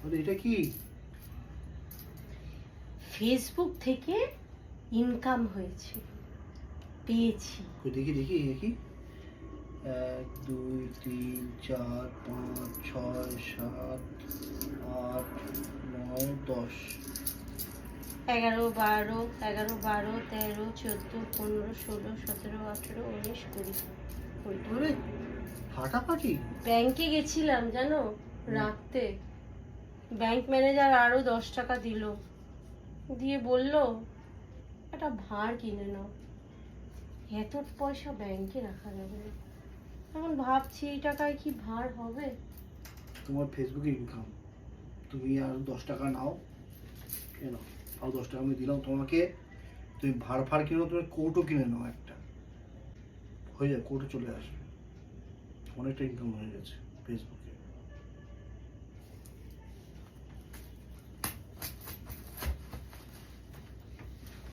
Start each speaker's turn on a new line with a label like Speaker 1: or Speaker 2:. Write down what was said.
Speaker 1: আরে এটা কি?
Speaker 2: ফেসবুক থেকে ইনকাম হয়েছে, পেয়েছি।
Speaker 1: কই দেখি দেখি দেখি। 1 2 3 4 5 6 7 8 9 10।
Speaker 2: 11 12 11 12 13 14 15 16 17 18 19 20।
Speaker 1: আরে ফাটাফাটি।
Speaker 2: ব্যাংকে গেছিলাম জানো রাখতে, ব্যাংক ম্যানেজার আরো 10 টাকা দিল, দিয়ে বলল একটা ভাঁড় কিনে নাও। এত পয়সা ব্যাংকে রাখা যাবে না। এখন ভাবছি এই টাকায় কি ভাঁড় হবে।
Speaker 1: তোমার ফেসবুকে ইনকাম, তুমি আর 10 টাকা নাও, কেন আর 10 টাকা আমি দিলাম তোমাকে, তুমি ভাড় ফাড় কিনো, তুমি কোটও কিনে নাও একটা, হয়ে যায়, কোটে চলে আসবে, অনেকটা ইনকাম হয়ে গেছে ফেসবুকে।